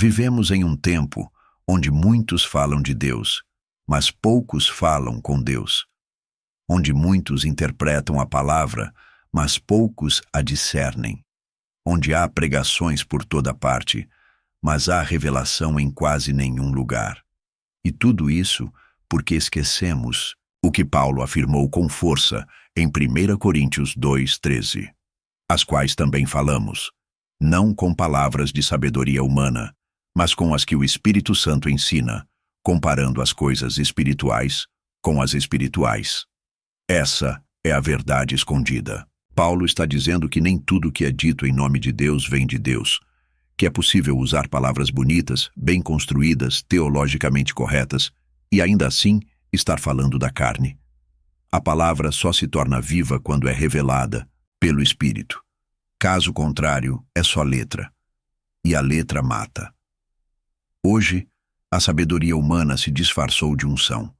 Vivemos em um tempo onde muitos falam de Deus, mas poucos falam com Deus. Onde muitos interpretam a palavra, mas poucos a discernem. Onde há pregações por toda parte, mas há revelação em quase nenhum lugar. E tudo isso porque esquecemos o que Paulo afirmou com força em 1 Coríntios 2:13, as quais também falamos, não com palavras de sabedoria humana, mas com as que o Espírito Santo ensina, comparando as coisas espirituais com as espirituais. Essa é a verdade escondida. Paulo está dizendo que nem tudo que é dito em nome de Deus vem de Deus, que é possível usar palavras bonitas, bem construídas, teologicamente corretas, e ainda assim estar falando da carne. A palavra só se torna viva quando é revelada pelo Espírito. Caso contrário, é só letra. E a letra mata. Hoje, a sabedoria humana se disfarçou de unção.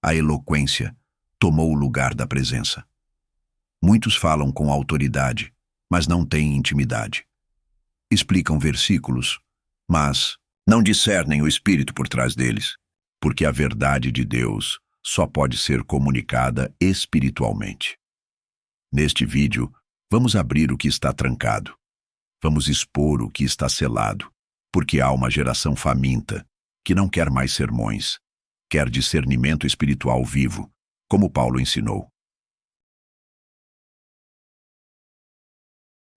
A eloquência tomou o lugar da presença. Muitos falam com autoridade, mas não têm intimidade. Explicam versículos, mas não discernem o Espírito por trás deles, porque a verdade de Deus só pode ser comunicada espiritualmente. Neste vídeo, vamos abrir o que está trancado. Vamos expor o que está selado, porque há uma geração faminta que não quer mais sermões, quer discernimento espiritual vivo, como Paulo ensinou.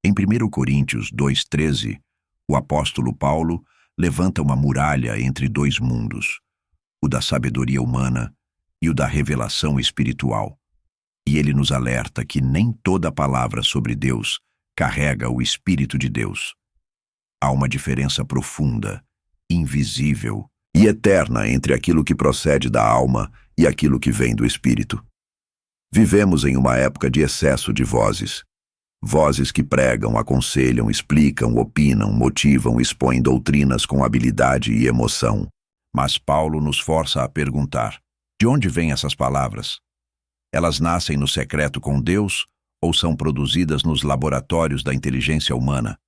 Em 1 Coríntios 2:13, o apóstolo Paulo levanta uma muralha entre dois mundos, o da sabedoria humana e o da revelação espiritual. E ele nos alerta que nem toda palavra sobre Deus carrega o Espírito de Deus. Há uma diferença profunda, invisível e eterna entre aquilo que procede da alma e aquilo que vem do Espírito. Vivemos em uma época de excesso de vozes. Vozes que pregam, aconselham, explicam, opinam, motivam, expõem doutrinas com habilidade e emoção. Mas Paulo nos força a perguntar: de onde vêm essas palavras? Elas nascem no secreto com Deus ou são produzidas nos laboratórios da inteligência humana?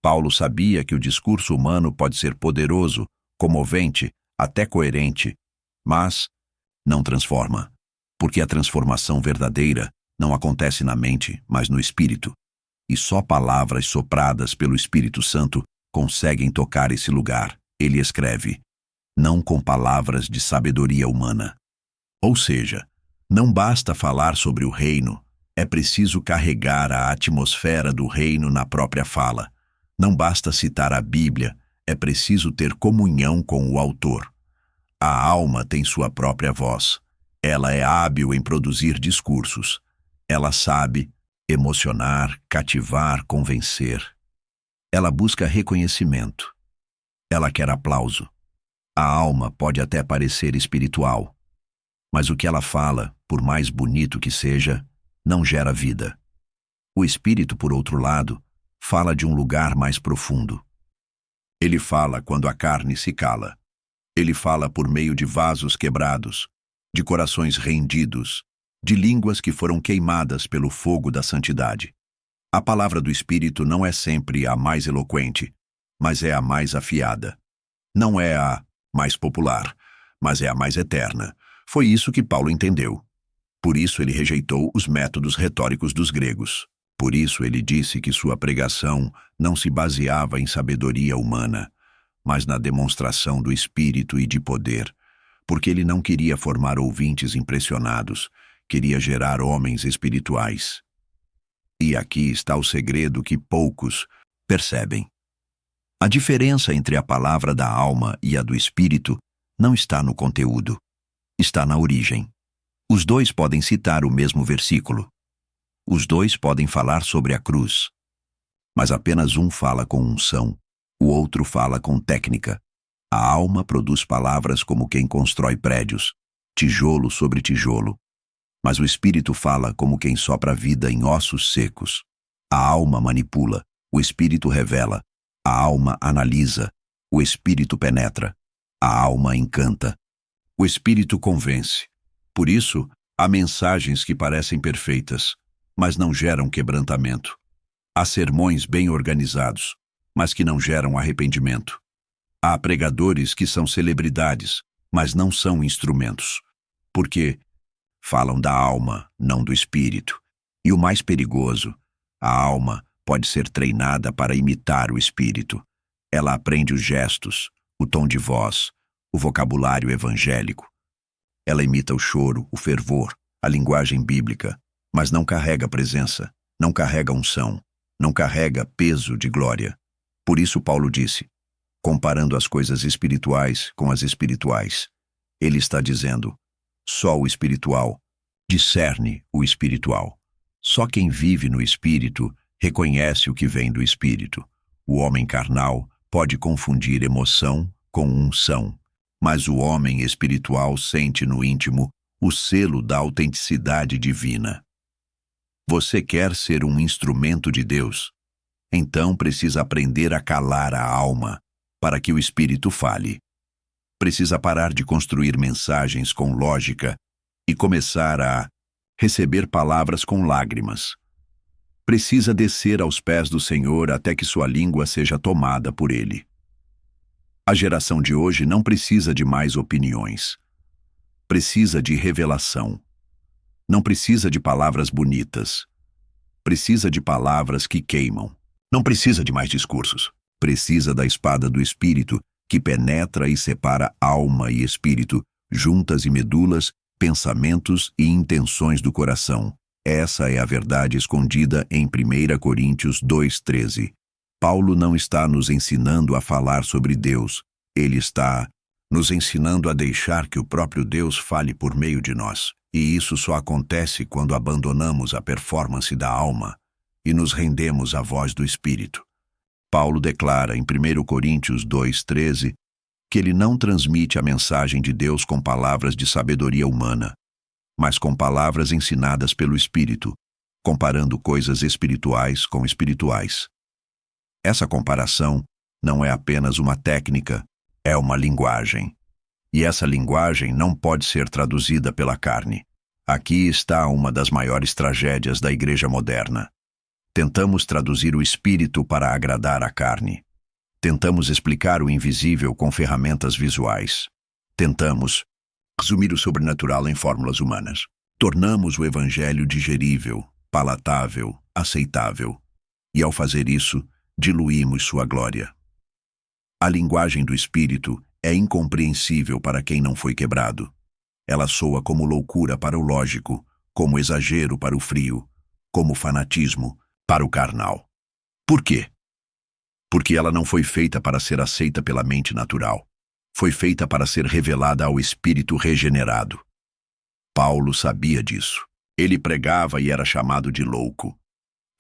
Paulo sabia que o discurso humano pode ser poderoso, comovente, até coerente, mas não transforma, porque a transformação verdadeira não acontece na mente, mas no Espírito. E só palavras sopradas pelo Espírito Santo conseguem tocar esse lugar. Ele escreve, não com palavras de sabedoria humana. Ou seja, não basta falar sobre o reino, é preciso carregar a atmosfera do reino na própria fala. Não basta citar a Bíblia, é preciso ter comunhão com o autor. A alma tem sua própria voz. Ela é hábil em produzir discursos. Ela sabe emocionar, cativar, convencer. Ela busca reconhecimento. Ela quer aplauso. A alma pode até parecer espiritual, mas o que ela fala, por mais bonito que seja, não gera vida. O espírito, por outro lado, fala de um lugar mais profundo. Ele fala quando a carne se cala. Ele fala por meio de vasos quebrados, de corações rendidos, de línguas que foram queimadas pelo fogo da santidade. A palavra do Espírito não é sempre a mais eloquente, mas é a mais afiada. Não é a mais popular, mas é a mais eterna. Foi isso que Paulo entendeu. Por isso ele rejeitou os métodos retóricos dos gregos. Por isso ele disse que sua pregação não se baseava em sabedoria humana, mas na demonstração do Espírito e de poder, porque ele não queria formar ouvintes impressionados, queria gerar homens espirituais. E aqui está o segredo que poucos percebem. A diferença entre a palavra da alma e a do Espírito não está no conteúdo, está na origem. Os dois podem citar o mesmo versículo. Os dois podem falar sobre a cruz. Mas apenas um fala com unção, o outro fala com técnica. A alma produz palavras como quem constrói prédios, tijolo sobre tijolo. Mas o Espírito fala como quem sopra vida em ossos secos. A alma manipula, o Espírito revela. A alma analisa, o Espírito penetra. A alma encanta, o Espírito convence. Por isso, há mensagens que parecem perfeitas, mas não geram quebrantamento. Há sermões bem organizados, mas que não geram arrependimento. Há pregadores que são celebridades, mas não são instrumentos, porque falam da alma, não do espírito. E o mais perigoso, a alma pode ser treinada para imitar o espírito. Ela aprende os gestos, o tom de voz, o vocabulário evangélico. Ela imita o choro, o fervor, a linguagem bíblica, mas não carrega presença, não carrega unção, não carrega peso de glória. Por isso Paulo disse, comparando as coisas espirituais com as espirituais, ele está dizendo, só o espiritual discerne o espiritual. Só quem vive no espírito reconhece o que vem do espírito. O homem carnal pode confundir emoção com unção, mas o homem espiritual sente no íntimo o selo da autenticidade divina. Você quer ser um instrumento de Deus? Então precisa aprender a calar a alma, para que o espírito fale. Precisa parar de construir mensagens com lógica e começar a receber palavras com lágrimas. Precisa descer aos pés do Senhor até que sua língua seja tomada por Ele. A geração de hoje não precisa de mais opiniões. Precisa de revelação. Não precisa de palavras bonitas. Precisa de palavras que queimam. Não precisa de mais discursos. Precisa da espada do Espírito, que penetra e separa alma e espírito, juntas e medulas, pensamentos e intenções do coração. Essa é a verdade escondida em 1 Coríntios 2:13. Paulo não está nos ensinando a falar sobre Deus. Ele está nos ensinando a deixar que o próprio Deus fale por meio de nós. E isso só acontece quando abandonamos a performance da alma e nos rendemos à voz do Espírito. Paulo declara em 1 Coríntios 2:13 que ele não transmite a mensagem de Deus com palavras de sabedoria humana, mas com palavras ensinadas pelo Espírito, comparando coisas espirituais com espirituais. Essa comparação não é apenas uma técnica, é uma linguagem. E essa linguagem não pode ser traduzida pela carne. Aqui está uma das maiores tragédias da igreja moderna. Tentamos traduzir o espírito para agradar a carne. Tentamos explicar o invisível com ferramentas visuais. Tentamos resumir o sobrenatural em fórmulas humanas. Tornamos o evangelho digerível, palatável, aceitável. E ao fazer isso, diluímos sua glória. A linguagem do espírito é incompreensível para quem não foi quebrado. Ela soa como loucura para o lógico, como exagero para o frio, como fanatismo para o carnal. Por quê? Porque ela não foi feita para ser aceita pela mente natural. Foi feita para ser revelada ao espírito regenerado. Paulo sabia disso. Ele pregava e era chamado de louco.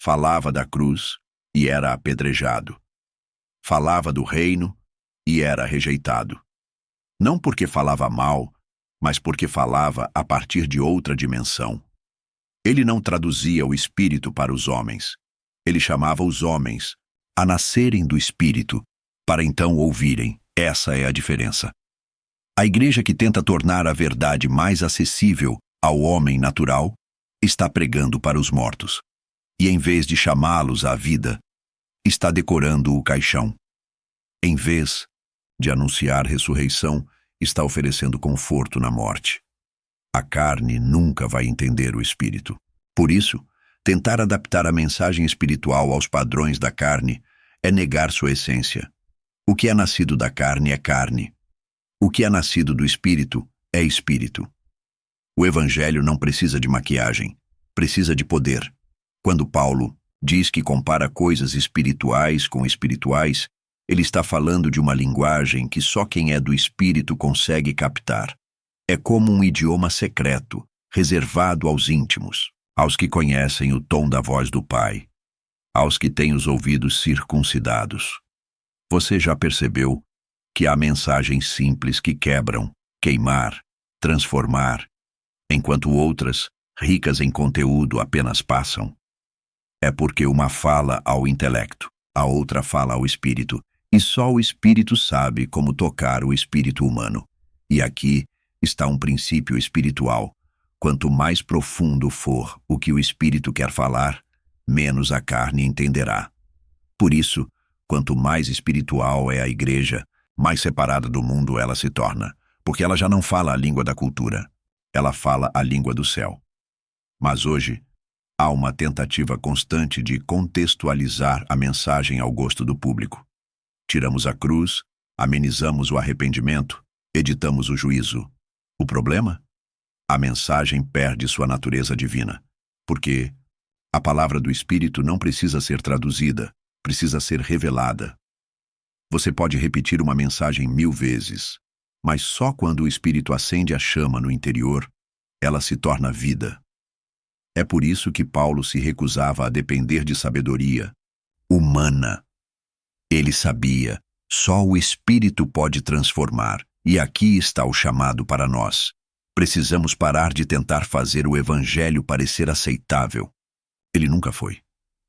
Falava da cruz e era apedrejado. Falava do reino e era rejeitado. Não porque falava mal, mas porque falava a partir de outra dimensão. Ele não traduzia o espírito para os homens. Ele chamava os homens a nascerem do espírito, para então ouvirem. Essa é a diferença. A igreja que tenta tornar a verdade mais acessível ao homem natural está pregando para os mortos. E em vez de chamá-los à vida, está decorando o caixão. Em vez de anunciar ressurreição, está oferecendo conforto na morte. A carne nunca vai entender o espírito. Por isso, tentar adaptar a mensagem espiritual aos padrões da carne é negar sua essência. O que é nascido da carne é carne. O que é nascido do espírito é espírito. O evangelho não precisa de maquiagem, precisa de poder. Quando Paulo diz que compara coisas espirituais com espirituais, ele está falando de uma linguagem que só quem é do espírito consegue captar. É como um idioma secreto, reservado aos íntimos, aos que conhecem o tom da voz do Pai, aos que têm os ouvidos circuncidados. Você já percebeu que há mensagens simples que quebram, queimar, transformar, enquanto outras, ricas em conteúdo, apenas passam? É porque uma fala ao intelecto, a outra fala ao espírito, e só o espírito sabe como tocar o espírito humano. E aqui está um princípio espiritual. Quanto mais profundo for o que o espírito quer falar, menos a carne entenderá. Por isso, quanto mais espiritual é a igreja, mais separada do mundo ela se torna, porque ela já não fala a língua da cultura, ela fala a língua do céu. Mas hoje, há uma tentativa constante de contextualizar a mensagem ao gosto do público. Tiramos a cruz, amenizamos o arrependimento, editamos o juízo. O problema? A mensagem perde sua natureza divina, porque a palavra do Espírito não precisa ser traduzida, precisa ser revelada. Você pode repetir uma mensagem 1000 vezes, mas só quando o Espírito acende a chama no interior, ela se torna vida. É por isso que Paulo se recusava a depender de sabedoria humana. Ele sabia, só o Espírito pode transformar, e aqui está o chamado para nós. Precisamos parar de tentar fazer o Evangelho parecer aceitável. Ele nunca foi.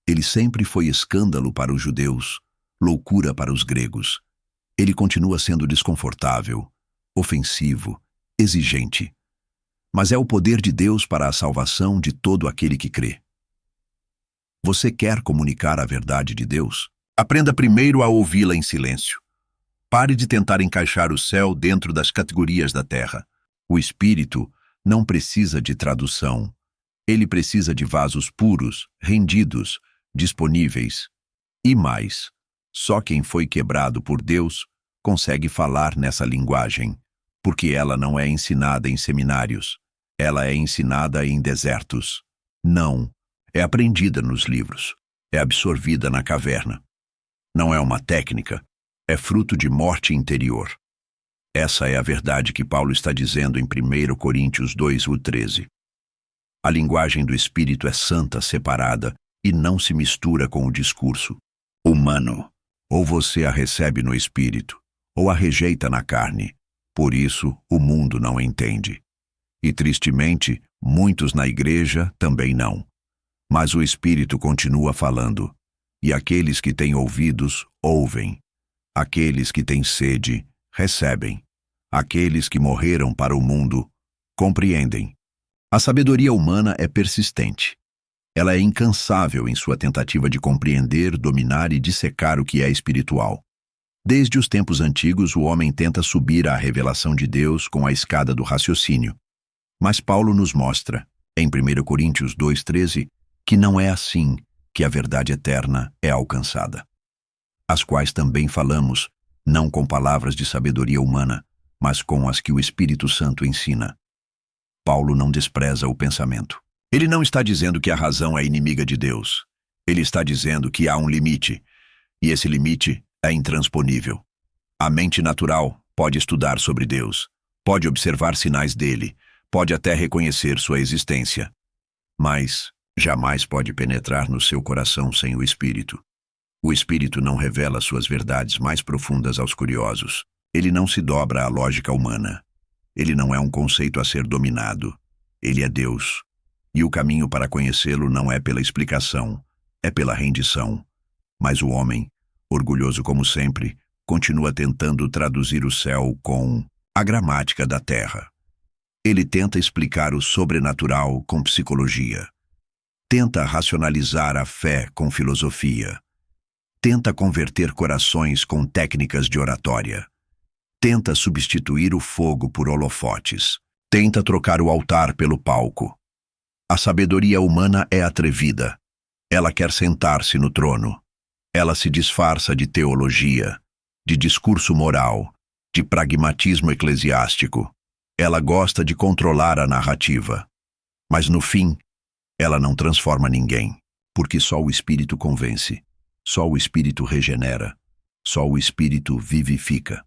Ele sempre foi escândalo para os judeus, loucura para os gregos. Ele continua sendo desconfortável, ofensivo, exigente. Mas é o poder de Deus para a salvação de todo aquele que crê. Você quer comunicar a verdade de Deus? Aprenda primeiro a ouvi-la em silêncio. Pare de tentar encaixar o céu dentro das categorias da terra. O Espírito não precisa de tradução. Ele precisa de vasos puros, rendidos, disponíveis. E mais, só quem foi quebrado por Deus consegue falar nessa linguagem, porque ela não é ensinada em seminários. Ela é ensinada em desertos. Não, é aprendida nos livros. É absorvida na caverna. Não é uma técnica, é fruto de morte interior. Essa é a verdade que Paulo está dizendo em 1 Coríntios 2:13. A linguagem do Espírito é santa, separada, e não se mistura com o discurso humano. Ou você a recebe no Espírito, ou a rejeita na carne. Por isso, o mundo não entende. E, tristemente, muitos na igreja também não. Mas o Espírito continua falando. E aqueles que têm ouvidos, ouvem. Aqueles que têm sede, recebem. Aqueles que morreram para o mundo, compreendem. A sabedoria humana é persistente. Ela é incansável em sua tentativa de compreender, dominar e dissecar o que é espiritual. Desde os tempos antigos, o homem tenta subir à revelação de Deus com a escada do raciocínio. Mas Paulo nos mostra, em 1 Coríntios 2:13, que não é assim que a verdade eterna é alcançada. As quais também falamos, não com palavras de sabedoria humana, mas com as que o Espírito Santo ensina. Paulo não despreza o pensamento. Ele não está dizendo que a razão é inimiga de Deus. Ele está dizendo que há um limite, e esse limite é intransponível. A mente natural pode estudar sobre Deus, pode observar sinais dele, pode até reconhecer sua existência, mas jamais pode penetrar no seu coração sem o Espírito. O Espírito não revela suas verdades mais profundas aos curiosos. Ele não se dobra à lógica humana. Ele não é um conceito a ser dominado. Ele é Deus. E o caminho para conhecê-lo não é pela explicação, é pela rendição. Mas o homem, orgulhoso como sempre, continua tentando traduzir o céu com a gramática da terra. Ele tenta explicar o sobrenatural com psicologia. Tenta racionalizar a fé com filosofia. Tenta converter corações com técnicas de oratória. Tenta substituir o fogo por holofotes. Tenta trocar o altar pelo palco. A sabedoria humana é atrevida. Ela quer sentar-se no trono. Ela se disfarça de teologia, de discurso moral, de pragmatismo eclesiástico. Ela gosta de controlar a narrativa. Mas no fim, ela não transforma ninguém, porque só o Espírito convence, só o Espírito regenera, só o Espírito vivifica.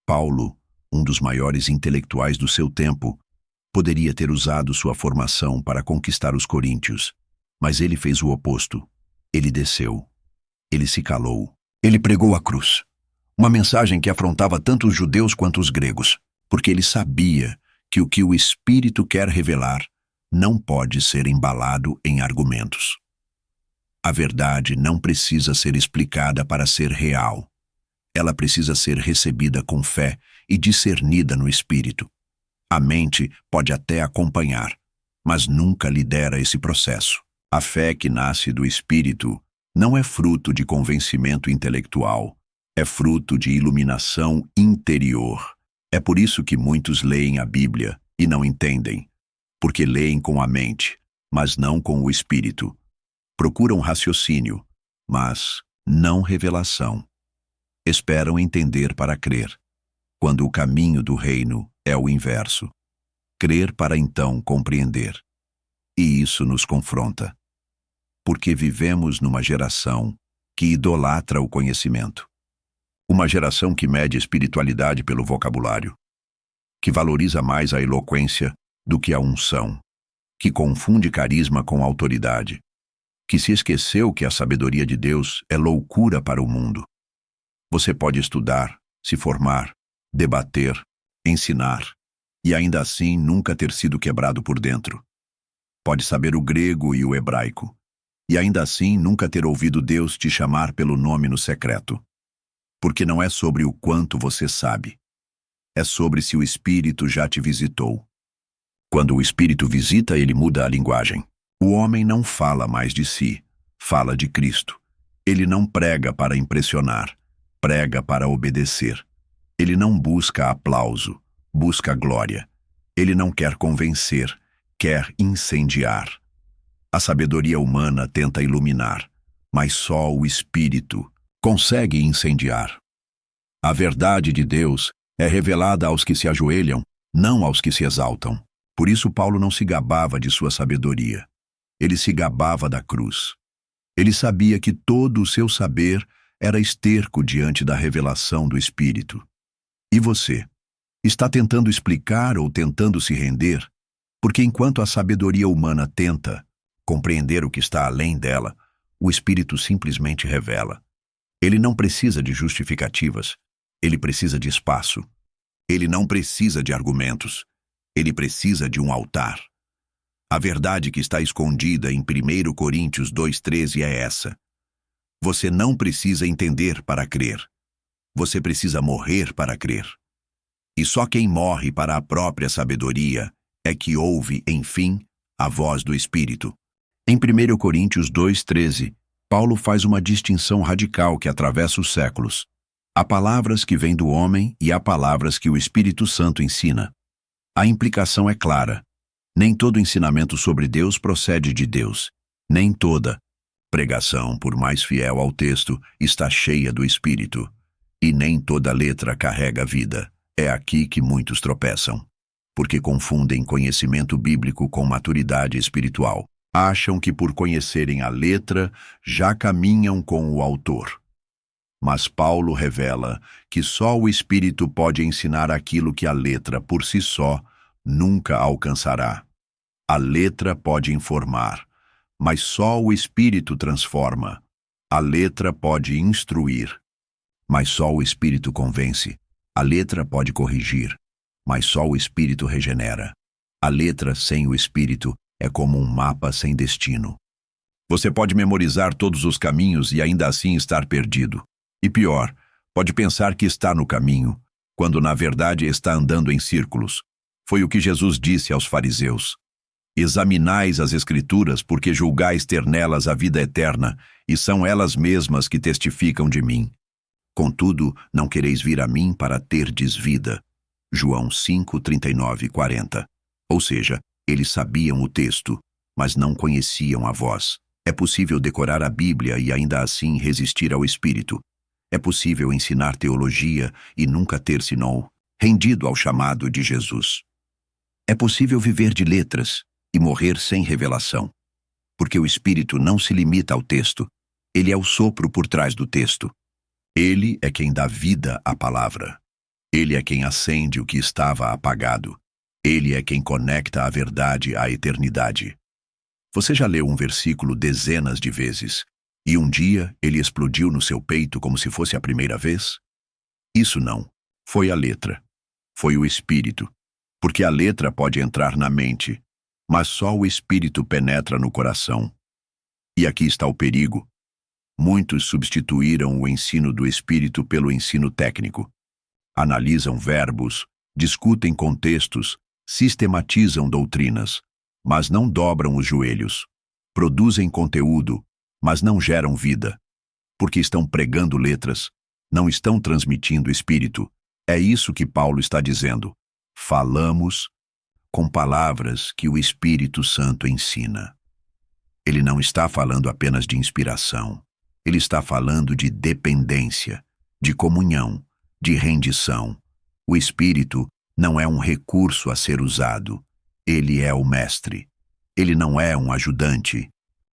Paulo, um dos maiores intelectuais do seu tempo, poderia ter usado sua formação para conquistar os coríntios, mas ele fez o oposto. Ele desceu. Ele se calou. Ele pregou a cruz. Uma mensagem que afrontava tanto os judeus quanto os gregos, porque ele sabia que o Espírito quer revelar não pode ser embalado em argumentos. A verdade não precisa ser explicada para ser real. Ela precisa ser recebida com fé e discernida no Espírito. A mente pode até acompanhar, mas nunca lidera esse processo. A fé que nasce do Espírito não é fruto de convencimento intelectual, É fruto de iluminação interior. É por isso que muitos leem a Bíblia e não entendem, porque leem com a mente, mas não com o espírito. Procuram raciocínio, mas não revelação. Esperam entender para crer, quando o caminho do reino é o inverso. Crer para então compreender. E isso nos confronta, porque vivemos numa geração que idolatra o conhecimento. Uma geração que mede espiritualidade pelo vocabulário, que valoriza mais a eloquência do que a unção, que confunde carisma com autoridade, que se esqueceu que a sabedoria de Deus é loucura para o mundo. Você pode estudar, se formar, debater, ensinar, e ainda assim nunca ter sido quebrado por dentro. Pode saber o grego e o hebraico, e ainda assim nunca ter ouvido Deus te chamar pelo nome no secreto. Porque não é sobre o quanto você sabe, é sobre se o Espírito já te visitou. Quando o Espírito visita, ele muda a linguagem. O homem não fala mais de si, fala de Cristo. Ele não prega para impressionar, prega para obedecer. Ele não busca aplauso, busca glória. Ele não quer convencer, quer incendiar. A sabedoria humana tenta iluminar, mas só o Espírito consegue incendiar. A verdade de Deus é revelada aos que se ajoelham, não aos que se exaltam. Por isso Paulo não se gabava de sua sabedoria. Ele se gabava da cruz. Ele sabia que todo o seu saber era esterco diante da revelação do Espírito. E você? Está tentando explicar ou tentando se render? Porque enquanto a sabedoria humana tenta compreender o que está além dela, o Espírito simplesmente revela. Ele não precisa de justificativas, ele precisa de espaço. Ele não precisa de argumentos, ele precisa de um altar. A verdade que está escondida em 1 Coríntios 2,13 é essa. Você não precisa entender para crer. Você precisa morrer para crer. E só quem morre para a própria sabedoria é que ouve, enfim, a voz do Espírito. Em 1 Coríntios 2,13, Paulo faz uma distinção radical que atravessa os séculos. Há palavras que vêm do homem e há palavras que o Espírito Santo ensina. A implicação é clara. Nem todo ensinamento sobre Deus procede de Deus. Nem toda pregação, por mais fiel ao texto, está cheia do Espírito. E nem toda letra carrega vida. É aqui que muitos tropeçam, porque confundem conhecimento bíblico com maturidade espiritual. Acham que por conhecerem a letra, já caminham com o autor. Mas Paulo revela que só o Espírito pode ensinar aquilo que a letra, por si só, nunca alcançará. A letra pode informar, mas só o Espírito transforma. A letra pode instruir, mas só o Espírito convence. A letra pode corrigir, mas só o Espírito regenera. A letra sem o Espírito é como um mapa sem destino. Você pode memorizar todos os caminhos e ainda assim estar perdido. E pior, pode pensar que está no caminho, quando na verdade está andando em círculos. Foi o que Jesus disse aos fariseus. Examinais as Escrituras, porque julgais ter nelas a vida eterna, e são elas mesmas que testificam de mim. Contudo, não quereis vir a mim para terdes vida. João 5, 39 e 40. Ou seja, eles sabiam o texto, mas não conheciam a voz. É possível decorar a Bíblia e ainda assim resistir ao Espírito. É possível ensinar teologia e nunca ter senão rendido ao chamado de Jesus. É possível viver de letras e morrer sem revelação, porque o Espírito não se limita ao texto, ele é o sopro por trás do texto. Ele é quem dá vida à palavra. Ele é quem acende o que estava apagado. Ele é quem conecta a verdade à eternidade. Você já leu um versículo dezenas de vezes, e um dia ele explodiu no seu peito como se fosse a primeira vez? Isso não. Foi a letra. Foi o Espírito. Porque a letra pode entrar na mente, mas só o Espírito penetra no coração. E aqui está o perigo. Muitos substituíram o ensino do Espírito pelo ensino técnico. Analisam verbos, discutem contextos, sistematizam doutrinas, mas não dobram os joelhos. Produzem conteúdo, mas não geram vida, porque estão pregando letras, não estão transmitindo espírito. É isso que Paulo está dizendo. Falamos com palavras que o Espírito Santo ensina. Ele não está falando apenas de inspiração. Ele está falando de dependência, de comunhão, de rendição. O Espírito não é um recurso a ser usado. Ele é o mestre. Ele não é um ajudante.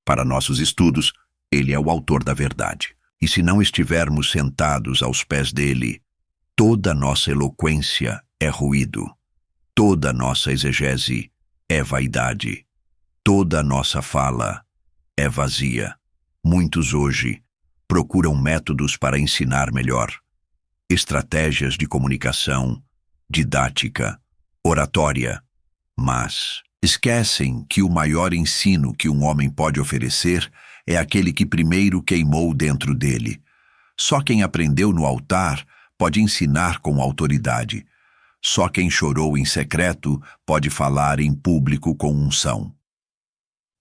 Para nossos estudos, ele é o autor da verdade. E se não estivermos sentados aos pés dele, toda nossa eloquência é ruído. Toda nossa exegese é vaidade. Toda nossa fala é vazia. Muitos hoje procuram métodos para ensinar melhor, estratégias de comunicação, didática, oratória, mas esquecem que o maior ensino que um homem pode oferecer é aquele que primeiro queimou dentro dele. Só quem aprendeu no altar pode ensinar com autoridade. Só quem chorou em secreto pode falar em público com unção.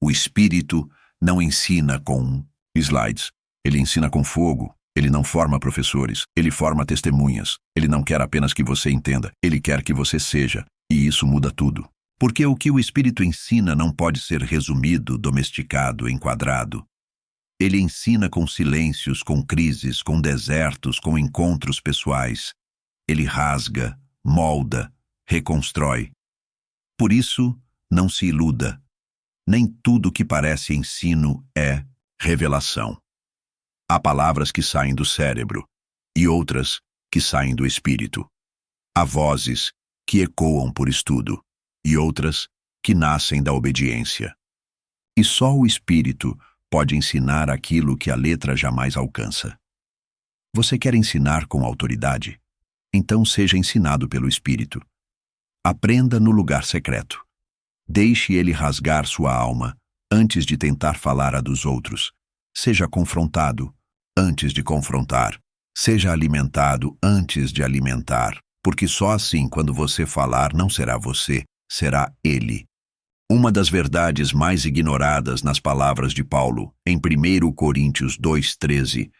O Espírito não ensina com slides. Ele ensina com fogo. Ele não forma professores. Ele forma testemunhas. Ele não quer apenas que você entenda. Ele quer que você seja. E isso muda tudo. Porque o que o Espírito ensina não pode ser resumido, domesticado, enquadrado. Ele ensina com silêncios, com crises, com desertos, com encontros pessoais. Ele rasga, molda, reconstrói. Por isso, não se iluda. Nem tudo que parece ensino é revelação. Há palavras que saem do cérebro e outras que saem do espírito. Há vozes que ecoam por estudo e outras que nascem da obediência. E só o espírito pode ensinar aquilo que a letra jamais alcança. Você quer ensinar com autoridade? Então seja ensinado pelo espírito. Aprenda no lugar secreto. Deixe ele rasgar sua alma antes de tentar falar a dos outros. Seja confrontado antes de confrontar. Seja alimentado antes de alimentar, porque só assim, quando você falar, não será você, será ele. Uma das verdades mais ignoradas nas palavras de Paulo, em 1 Coríntios 2,13,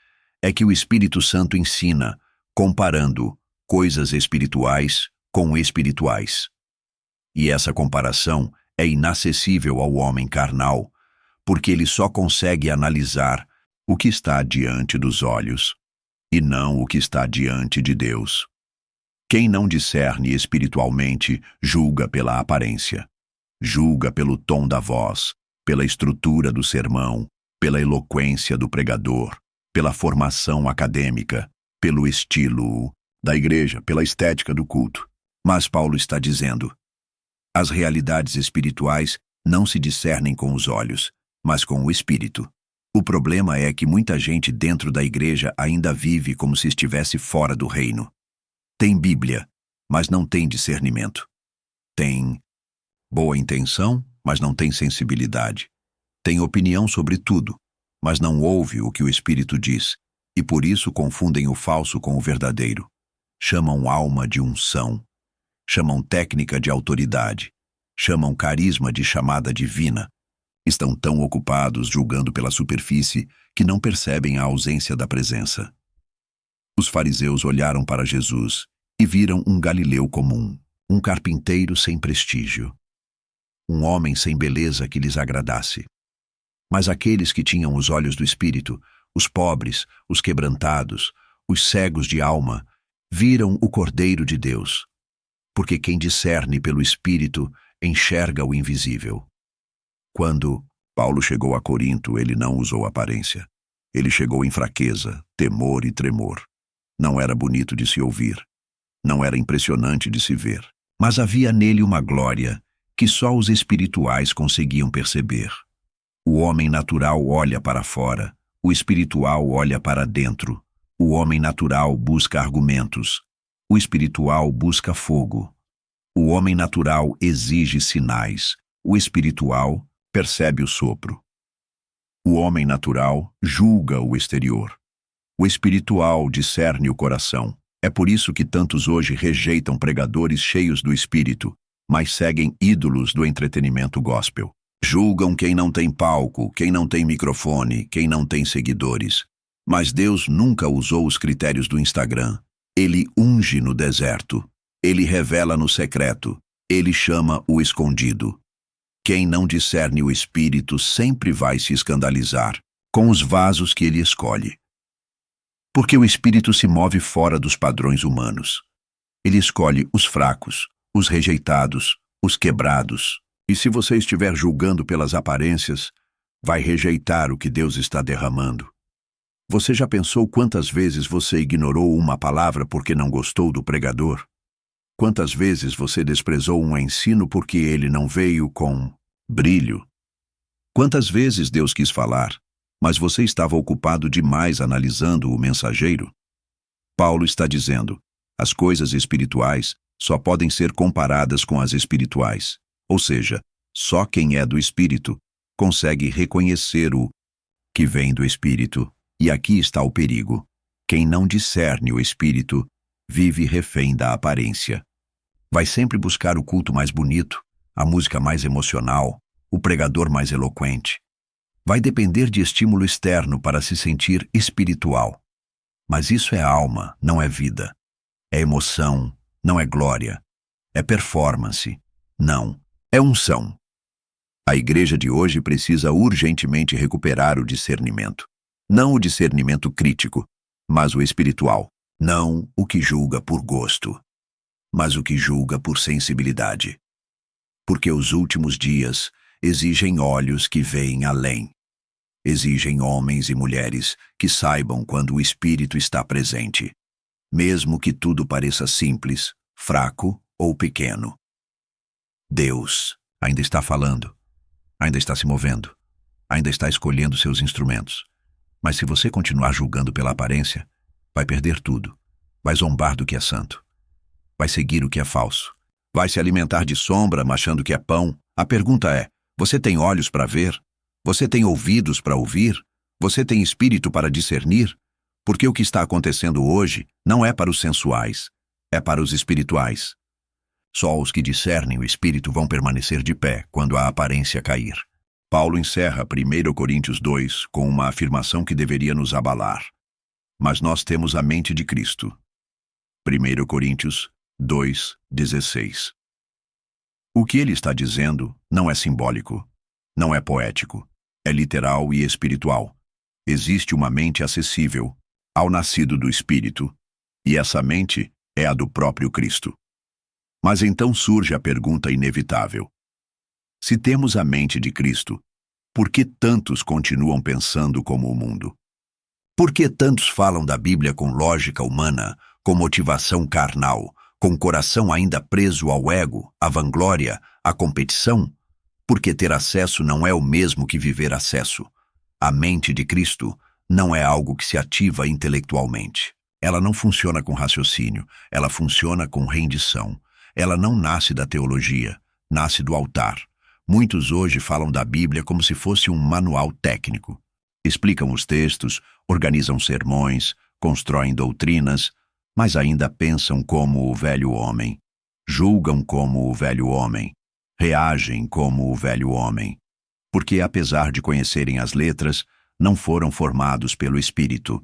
é que o Espírito Santo ensina, comparando coisas espirituais com espirituais. E essa comparação é inacessível ao homem carnal, porque ele só consegue analisar o que está diante dos olhos, e não o que está diante de Deus. Quem não discerne espiritualmente julga pela aparência, julga pelo tom da voz, pela estrutura do sermão, pela eloquência do pregador, pela formação acadêmica, pelo estilo da igreja, pela estética do culto. Mas Paulo está dizendo: as realidades espirituais não se discernem com os olhos, mas com o espírito. O problema é que muita gente dentro da igreja ainda vive como se estivesse fora do reino. Tem Bíblia, mas não tem discernimento. Tem boa intenção, mas não tem sensibilidade. Tem opinião sobre tudo, mas não ouve o que o Espírito diz, e por isso confundem o falso com o verdadeiro. Chamam alma de unção, chamam técnica de autoridade, chamam carisma de chamada divina. Estão tão ocupados julgando pela superfície que não percebem a ausência da presença. Os fariseus olharam para Jesus e viram um galileu comum, um carpinteiro sem prestígio, um homem sem beleza que lhes agradasse. Mas aqueles que tinham os olhos do Espírito, os pobres, os quebrantados, os cegos de alma, viram o Cordeiro de Deus, porque quem discerne pelo Espírito enxerga o invisível. Quando Paulo chegou a Corinto, ele não usou aparência. Ele chegou em fraqueza, temor e tremor. Não era bonito de se ouvir. Não era impressionante de se ver. Mas havia nele uma glória que só os espirituais conseguiam perceber. O homem natural olha para fora, o espiritual olha para dentro. O homem natural busca argumentos, o espiritual busca fogo. O homem natural exige sinais, o espiritual percebe o sopro. O homem natural julga o exterior. O espiritual discerne o coração. É por isso que tantos hoje rejeitam pregadores cheios do Espírito, mas seguem ídolos do entretenimento gospel. Julgam quem não tem palco, quem não tem microfone, quem não tem seguidores. Mas Deus nunca usou os critérios do Instagram. Ele unge no deserto. Ele revela no secreto. Ele chama o escondido. Quem não discerne o Espírito sempre vai se escandalizar com os vasos que ele escolhe. Porque o Espírito se move fora dos padrões humanos. Ele escolhe os fracos, os rejeitados, os quebrados. E se você estiver julgando pelas aparências, vai rejeitar o que Deus está derramando. Você já pensou quantas vezes você ignorou uma palavra porque não gostou do pregador? Quantas vezes você desprezou um ensino porque ele não veio com brilho? Quantas vezes Deus quis falar, mas você estava ocupado demais analisando o mensageiro? Paulo está dizendo, as coisas espirituais só podem ser comparadas com as espirituais. Ou seja, só quem é do Espírito consegue reconhecer o que vem do Espírito. E aqui está o perigo. Quem não discerne o Espírito vive refém da aparência. Vai sempre buscar o culto mais bonito, a música mais emocional, o pregador mais eloquente. Vai depender de estímulo externo para se sentir espiritual. Mas isso é alma, não é vida. É emoção, não é glória. É performance, não, é unção. A igreja de hoje precisa urgentemente recuperar o discernimento. Não o discernimento crítico, mas o espiritual. Não o que julga por gosto, mas o que julga por sensibilidade. Porque os últimos dias exigem olhos que veem além. Exigem homens e mulheres que saibam quando o Espírito está presente, mesmo que tudo pareça simples, fraco ou pequeno. Deus ainda está falando, ainda está se movendo, ainda está escolhendo seus instrumentos. Mas se você continuar julgando pela aparência, vai perder tudo. Vai zombar do que é santo. Vai seguir o que é falso. Vai se alimentar de sombra, achando que é pão. A pergunta é, você tem olhos para ver? Você tem ouvidos para ouvir? Você tem espírito para discernir? Porque o que está acontecendo hoje não é para os sensuais, é para os espirituais. Só os que discernem o espírito vão permanecer de pé quando a aparência cair. Paulo encerra 1 Coríntios 2 com uma afirmação que deveria nos abalar. Mas nós temos a mente de Cristo. 1 Coríntios 2:16. O que ele está dizendo não é simbólico, não é poético, é literal e espiritual. Existe uma mente acessível ao nascido do Espírito, e essa mente é a do próprio Cristo. Mas então surge a pergunta inevitável. Se temos a mente de Cristo, por que tantos continuam pensando como o mundo? Por que tantos falam da Bíblia com lógica humana, com motivação carnal, com coração ainda preso ao ego, à vanglória, à competição? Porque ter acesso não é o mesmo que viver acesso. A mente de Cristo não é algo que se ativa intelectualmente. Ela não funciona com raciocínio, ela funciona com rendição. Ela não nasce da teologia, nasce do altar. Muitos hoje falam da Bíblia como se fosse um manual técnico. Explicam os textos, organizam sermões, constroem doutrinas, mas ainda pensam como o velho homem, julgam como o velho homem, reagem como o velho homem, porque apesar de conhecerem as letras, não foram formados pelo Espírito.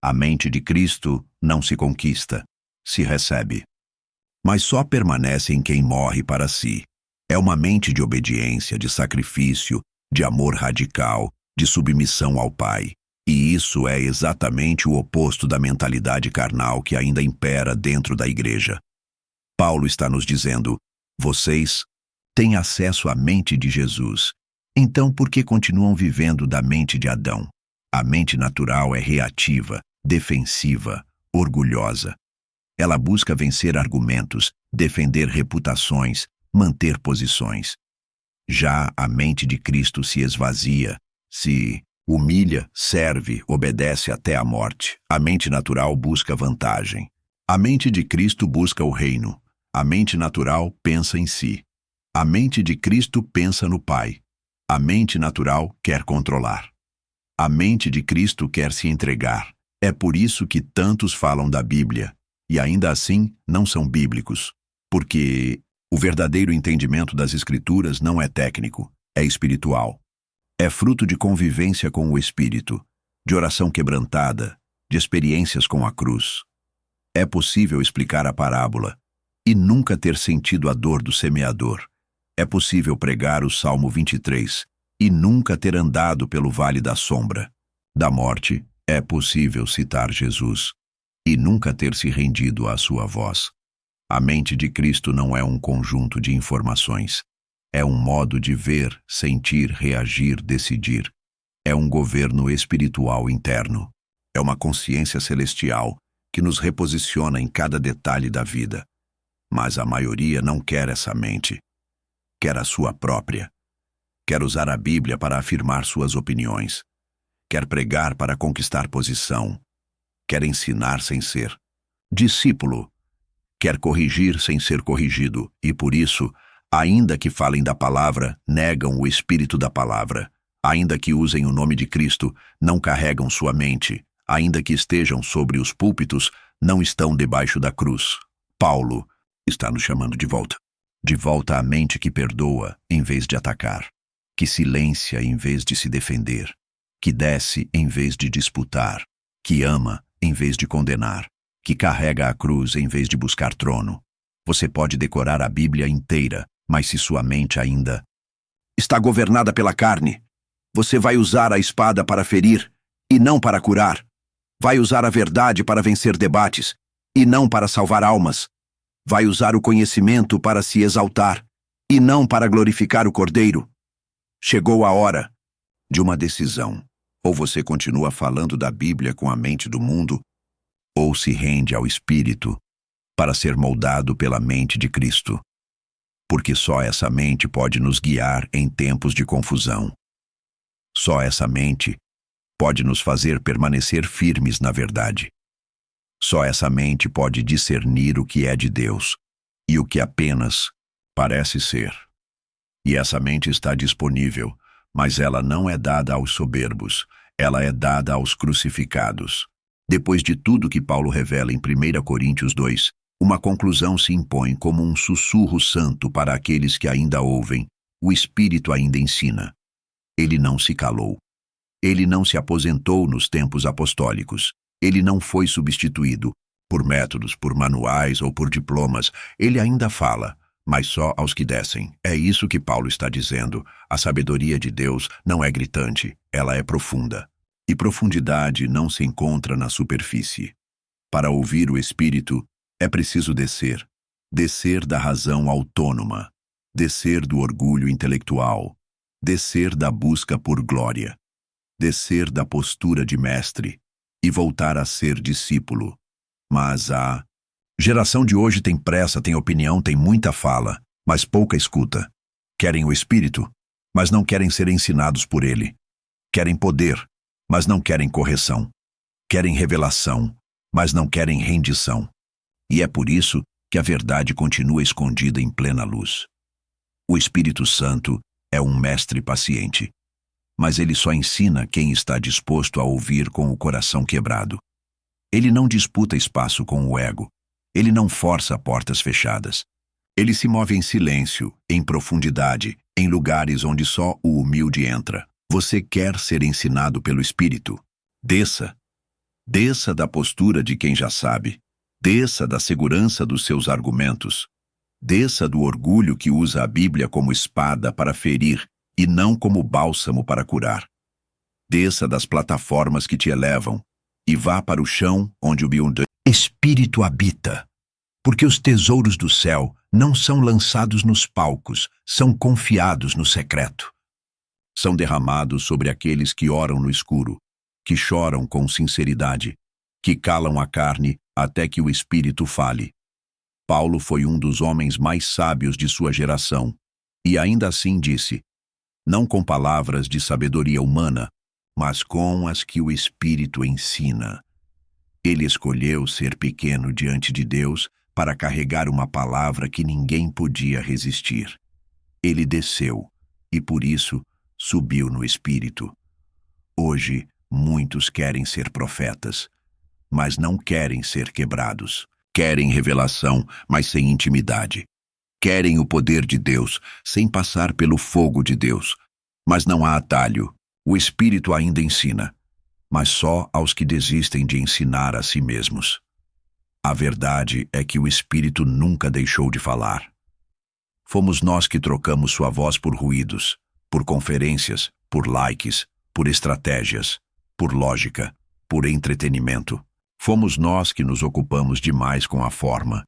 A mente de Cristo não se conquista, se recebe. Mas só permanece em quem morre para si. É uma mente de obediência, de sacrifício, de amor radical, de submissão ao Pai. E isso é exatamente o oposto da mentalidade carnal que ainda impera dentro da igreja. Paulo está nos dizendo, vocês têm acesso à mente de Jesus, então por que continuam vivendo da mente de Adão? A mente natural é reativa, defensiva, orgulhosa. Ela busca vencer argumentos, defender reputações, manter posições. Já a mente de Cristo se esvazia, se humilha, serve, obedece até a morte. A mente natural busca vantagem. A mente de Cristo busca o reino. A mente natural pensa em si. A mente de Cristo pensa no Pai. A mente natural quer controlar. A mente de Cristo quer se entregar. É por isso que tantos falam da Bíblia, e ainda assim não são bíblicos, porque o verdadeiro entendimento das Escrituras não é técnico, é espiritual. É fruto de convivência com o Espírito, de oração quebrantada, de experiências com a cruz. É possível explicar a parábola e nunca ter sentido a dor do semeador. É possível pregar o Salmo 23 e nunca ter andado pelo vale da sombra da morte. É possível citar Jesus e nunca ter se rendido à sua voz. A mente de Cristo não é um conjunto de informações. É um modo de ver, sentir, reagir, decidir. É um governo espiritual interno. É uma consciência celestial que nos reposiciona em cada detalhe da vida. Mas a maioria não quer essa mente. Quer a sua própria. Quer usar a Bíblia para afirmar suas opiniões. Quer pregar para conquistar posição. Quer ensinar sem ser discípulo. Quer corrigir sem ser corrigido, e por isso, ainda que falem da palavra, negam o espírito da palavra. Ainda que usem o nome de Cristo, não carregam sua mente. Ainda que estejam sobre os púlpitos, não estão debaixo da cruz. Paulo está nos chamando de volta. De volta à mente que perdoa em vez de atacar, que silencia em vez de se defender, que desce em vez de disputar, que ama em vez de condenar, que carrega a cruz em vez de buscar trono. Você pode decorar a Bíblia inteira, mas se sua mente ainda está governada pela carne, você vai usar a espada para ferir e não para curar. Vai usar a verdade para vencer debates e não para salvar almas. Vai usar o conhecimento para se exaltar e não para glorificar o Cordeiro. Chegou a hora de uma decisão. Ou você continua falando da Bíblia com a mente do mundo, ou se rende ao Espírito para ser moldado pela mente de Cristo. Porque só essa mente pode nos guiar em tempos de confusão. Só essa mente pode nos fazer permanecer firmes na verdade. Só essa mente pode discernir o que é de Deus e o que apenas parece ser. E essa mente está disponível, mas ela não é dada aos soberbos, ela é dada aos crucificados. Depois de tudo que Paulo revela em 1 Coríntios 2, uma conclusão se impõe como um sussurro santo para aqueles que ainda ouvem. O Espírito ainda ensina. Ele não se calou. Ele não se aposentou nos tempos apostólicos. Ele não foi substituído por métodos, por manuais ou por diplomas. Ele ainda fala, mas só aos que descem. É isso que Paulo está dizendo. A sabedoria de Deus não é gritante, ela é profunda. E profundidade não se encontra na superfície. Para ouvir o Espírito, é preciso descer. Descer da razão autônoma. Descer do orgulho intelectual. Descer da busca por glória. Descer da postura de mestre e voltar a ser discípulo. Mas a geração de hoje tem pressa, tem opinião, tem muita fala, mas pouca escuta. Querem o Espírito, mas não querem ser ensinados por ele. Querem poder, mas não querem correção. Querem revelação, mas não querem rendição. E é por isso que a verdade continua escondida em plena luz. O Espírito Santo é um mestre paciente, mas ele só ensina quem está disposto a ouvir com o coração quebrado. Ele não disputa espaço com o ego. Ele não força portas fechadas. Ele se move em silêncio, em profundidade, em lugares onde só o humilde entra. Você quer ser ensinado pelo Espírito? Desça. Desça da postura de quem já sabe. Desça da segurança dos seus argumentos. Desça do orgulho que usa a Bíblia como espada para ferir e não como bálsamo para curar. Desça das plataformas que te elevam e vá para o chão onde o Espírito habita. Porque os tesouros do céu não são lançados nos palcos, são confiados no secreto. São derramados sobre aqueles que oram no escuro, que choram com sinceridade, que calam a carne até que o Espírito fale. Paulo foi um dos homens mais sábios de sua geração, e ainda assim disse, não com palavras de sabedoria humana, mas com as que o Espírito ensina. Ele escolheu ser pequeno diante de Deus para carregar uma palavra que ninguém podia resistir. Ele desceu, e por isso subiu no Espírito. Hoje, muitos querem ser profetas, mas não querem ser quebrados. Querem revelação, mas sem intimidade. Querem o poder de Deus, sem passar pelo fogo de Deus. Mas não há atalho. O Espírito ainda ensina. mas só aos que desistem de ensinar a si mesmos. A verdade é que o Espírito nunca deixou de falar. Fomos nós que trocamos sua voz por ruídos, por conferências, por likes, por estratégias, por lógica, por entretenimento. Fomos nós que nos ocupamos demais com a forma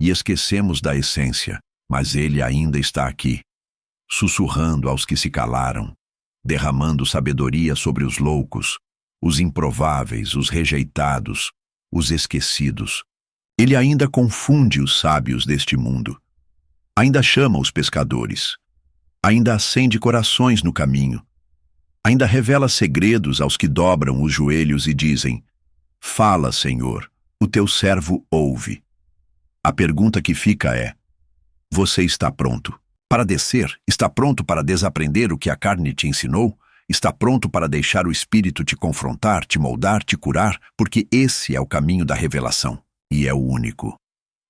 e esquecemos da essência, mas ele ainda está aqui, sussurrando aos que se calaram, derramando sabedoria sobre os loucos, os improváveis, os rejeitados, os esquecidos. Ele ainda confunde os sábios deste mundo. Ainda chama os pescadores. Ainda acende corações no caminho. Ainda revela segredos aos que dobram os joelhos e dizem: Fala, Senhor, o teu servo ouve. A pergunta que fica é: você está pronto para descer? Está pronto para desaprender o que a carne te ensinou? Está pronto para deixar o Espírito te confrontar, te moldar, te curar? Porque esse é o caminho da revelação, e é o único.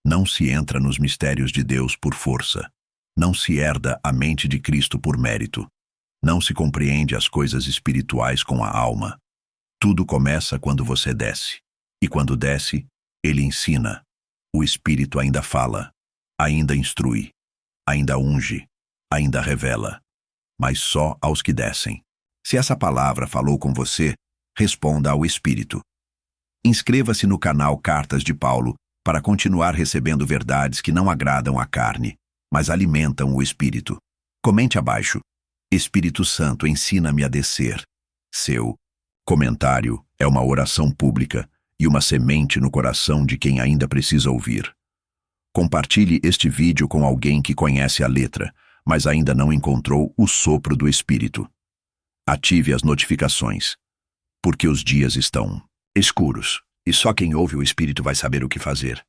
Não se entra nos mistérios de Deus por força. Não se herda a mente de Cristo por mérito. Não se compreende as coisas espirituais com a alma. Tudo começa quando você desce. E quando desce, ele ensina. O Espírito ainda fala, ainda instrui, ainda unge, ainda revela. Mas só aos que descem. Se essa palavra falou com você, responda ao Espírito. Inscreva-se no canal Cartas de Paulo para continuar recebendo verdades que não agradam à carne, mas alimentam o Espírito. Comente abaixo: Espírito Santo, ensina-me a descer. Seu comentário é uma oração pública e uma semente no coração de quem ainda precisa ouvir. Compartilhe este vídeo com alguém que conhece a letra, mas ainda não encontrou o sopro do Espírito. Ative as notificações, porque os dias estão escuros, e só quem ouve o Espírito vai saber o que fazer.